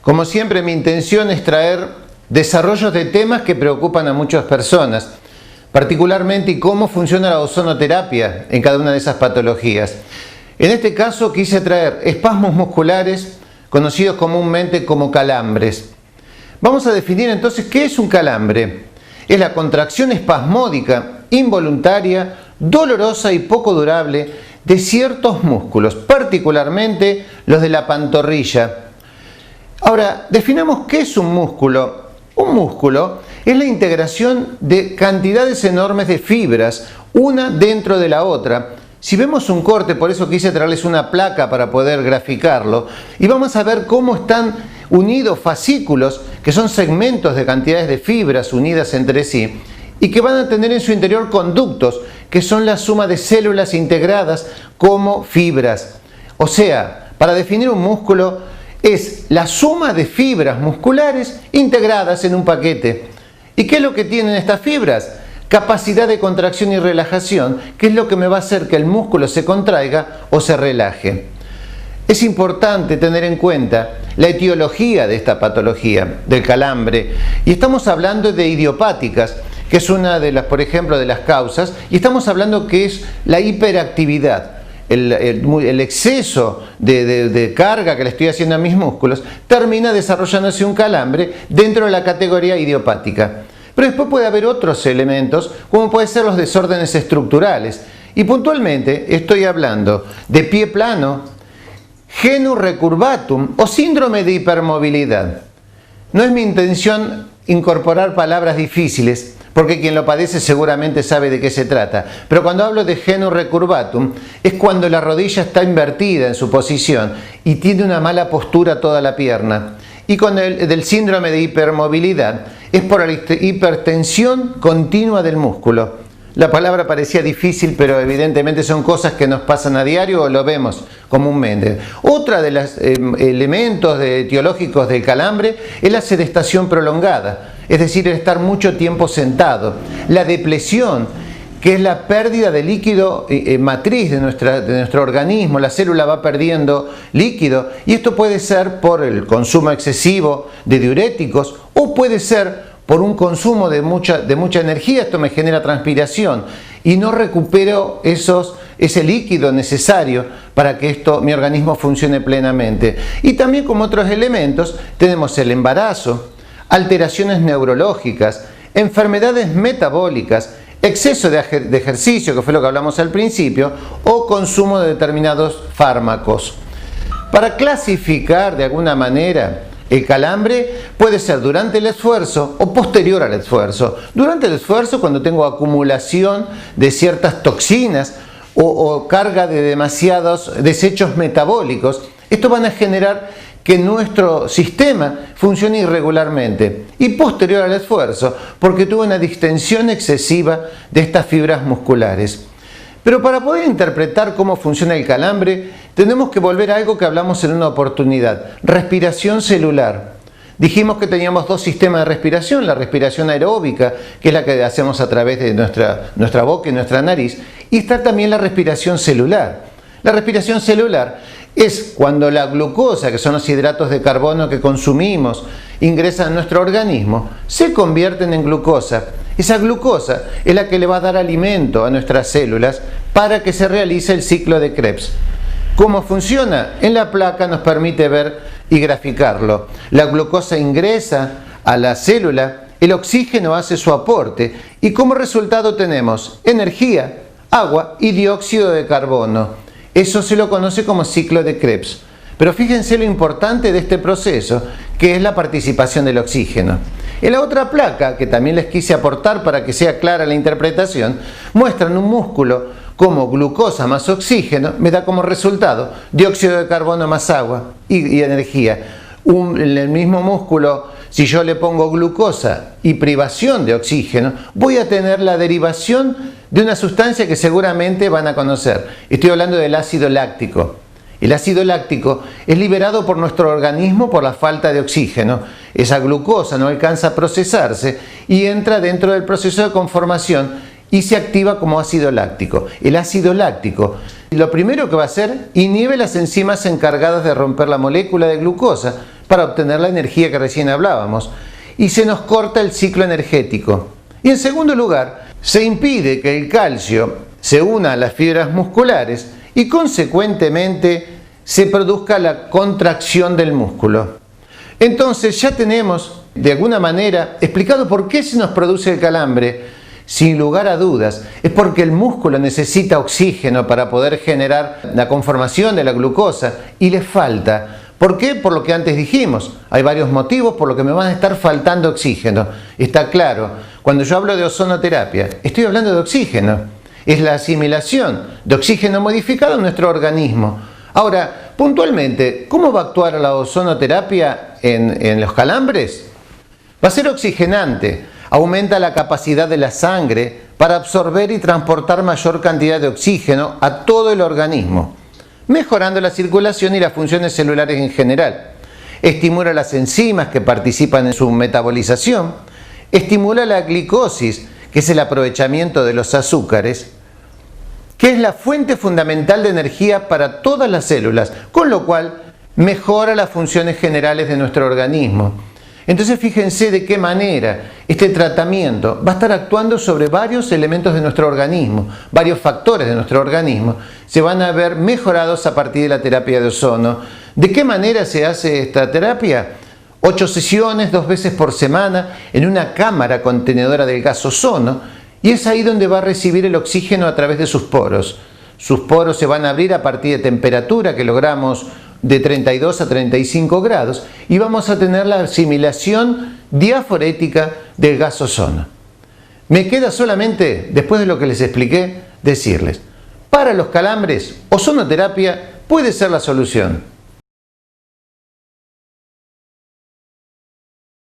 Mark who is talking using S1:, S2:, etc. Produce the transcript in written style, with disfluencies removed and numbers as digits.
S1: Como siempre, mi intención es traer desarrollos de temas que preocupan a muchas personas, particularmente y cómo funciona la ozonoterapia en cada una de esas patologías. En este caso quise traer espasmos musculares conocidos comúnmente como calambres. Vamos a definir entonces qué es un calambre. Es la contracción espasmódica, involuntaria, dolorosa y poco durable de ciertos músculos, particularmente los de la pantorrilla. Ahora, definamos qué es un músculo. Un músculo es la integración de cantidades enormes de fibras, una dentro de la otra. Si vemos un corte, por eso quise traerles una placa para poder graficarlo, y vamos a ver cómo están unidos fascículos, que son segmentos de cantidades de fibras unidas entre sí, y que van a tener en su interior conductos, que son la suma de células integradas como fibras. O sea, para definir un músculo, es la suma de fibras musculares integradas en un paquete. ¿Y qué es lo que tienen estas fibras? Capacidad de contracción y relajación, que es lo que me va a hacer que el músculo se contraiga o se relaje. Es importante tener en cuenta la etiología de esta patología, del calambre, y estamos hablando de idiopáticas, que es una de las, por ejemplo, de las causas, y estamos hablando que es la hiperactividad. El exceso de carga que le estoy haciendo a mis músculos termina desarrollándose un calambre dentro de la categoría idiopática. Pero después puede haber otros elementos, como pueden ser los desórdenes estructurales. Y puntualmente estoy hablando de pie plano, genu recurvatum o síndrome de hipermovilidad. No es mi intención incorporar palabras difíciles, porque quien lo padece seguramente sabe de qué se trata. Pero cuando hablo de genu recurvatum, es cuando la rodilla está invertida en su posición y tiene una mala postura toda la pierna. Y con el del síndrome de hipermovilidad, es por la hipertensión continua del músculo. La palabra parecía difícil, pero evidentemente son cosas que nos pasan a diario o lo vemos comúnmente. Otra de los elementos etiológicos del calambre es la sedestación prolongada, es decir, el estar mucho tiempo sentado. La depresión, que es la pérdida de líquido matriz de nuestro organismo, la célula va perdiendo líquido, y esto puede ser por el consumo excesivo de diuréticos o puede ser por un consumo de mucha energía. Esto me genera transpiración y no recupero ese líquido necesario para que mi organismo funcione plenamente. Y también como otros elementos tenemos el embarazo, alteraciones neurológicas, enfermedades metabólicas, exceso de ejercicio, que fue lo que hablamos al principio, o consumo de determinados fármacos. Para clasificar de alguna manera el calambre, puede ser durante el esfuerzo o posterior al esfuerzo. Durante el esfuerzo, cuando tengo acumulación de ciertas toxinas o carga de demasiados desechos metabólicos, estos van a generar que nuestro sistema funcione irregularmente. Y posterior al esfuerzo, porque tuve una distensión excesiva de estas fibras musculares. Pero para poder interpretar cómo funciona el calambre, tenemos que volver a algo que hablamos en una oportunidad: respiración celular. Dijimos que teníamos dos sistemas de respiración: la respiración aeróbica, que es la que hacemos a través de nuestra boca y nuestra nariz, y está también la respiración celular. La respiración celular es cuando la glucosa, que son los hidratos de carbono que consumimos, ingresan a nuestro organismo, se convierten en glucosa. Esa glucosa es la que le va a dar alimento a nuestras células para que se realice el ciclo de Krebs. ¿Cómo funciona? En la placa nos permite ver y graficarlo. La glucosa ingresa a la célula, el oxígeno hace su aporte y como resultado tenemos energía, agua y dióxido de carbono. Eso se lo conoce como ciclo de Krebs. Pero fíjense lo importante de este proceso, que es la participación del oxígeno. En la otra placa, que también les quise aportar para que sea clara la interpretación, muestran un músculo como glucosa más oxígeno me da como resultado dióxido de carbono más agua y energía. En el mismo músculo, si yo le pongo glucosa y privación de oxígeno, voy a tener la derivación de una sustancia que seguramente van a conocer. Estoy hablando del ácido láctico. El ácido láctico es liberado por nuestro organismo por la falta de oxígeno. Esa glucosa no alcanza a procesarse y entra dentro del proceso de conformación y se activa como ácido láctico. El ácido láctico, lo primero que va a hacer, inhibe las enzimas encargadas de romper la molécula de glucosa, para obtener la energía que recién hablábamos, y se nos corta el ciclo energético. Y en segundo lugar, se impide que el calcio se una a las fibras musculares y consecuentemente se produzca la contracción del músculo. Entonces ya tenemos de alguna manera explicado por qué se nos produce el calambre. Sin lugar a dudas, es porque el músculo necesita oxígeno para poder generar la conformación de la glucosa y le falta. ¿Por qué? Por lo que antes dijimos. Hay varios motivos por los que me van a estar faltando oxígeno. Está claro, cuando yo hablo de ozonoterapia, estoy hablando de oxígeno. Es la asimilación de oxígeno modificado en nuestro organismo. Ahora, puntualmente, ¿cómo va a actuar la ozonoterapia en los calambres? Va a ser oxigenante. Aumenta la capacidad de la sangre para absorber y transportar mayor cantidad de oxígeno a todo el organismo, mejorando la circulación y las funciones celulares en general. Estimula las enzimas que participan en su metabolización, estimula la glicosis, que es el aprovechamiento de los azúcares, que es la fuente fundamental de energía para todas las células, con lo cual mejora las funciones generales de nuestro organismo. Entonces fíjense de qué manera este tratamiento va a estar actuando sobre varios elementos de nuestro organismo, varios factores de nuestro organismo se van a ver mejorados a partir de la terapia de ozono. ¿De qué manera se hace esta terapia? 8 sesiones, 2 veces por semana, en una cámara contenedora del gas ozono, y es ahí donde va a recibir el oxígeno a través de sus poros. Sus poros se van a abrir a partir de temperatura que logramos de 32 a 35 grados y vamos a tener la asimilación diaforética del gas ozono. Me queda solamente, después de lo que les expliqué, decirles, para los calambres, ozonoterapia puede ser la solución.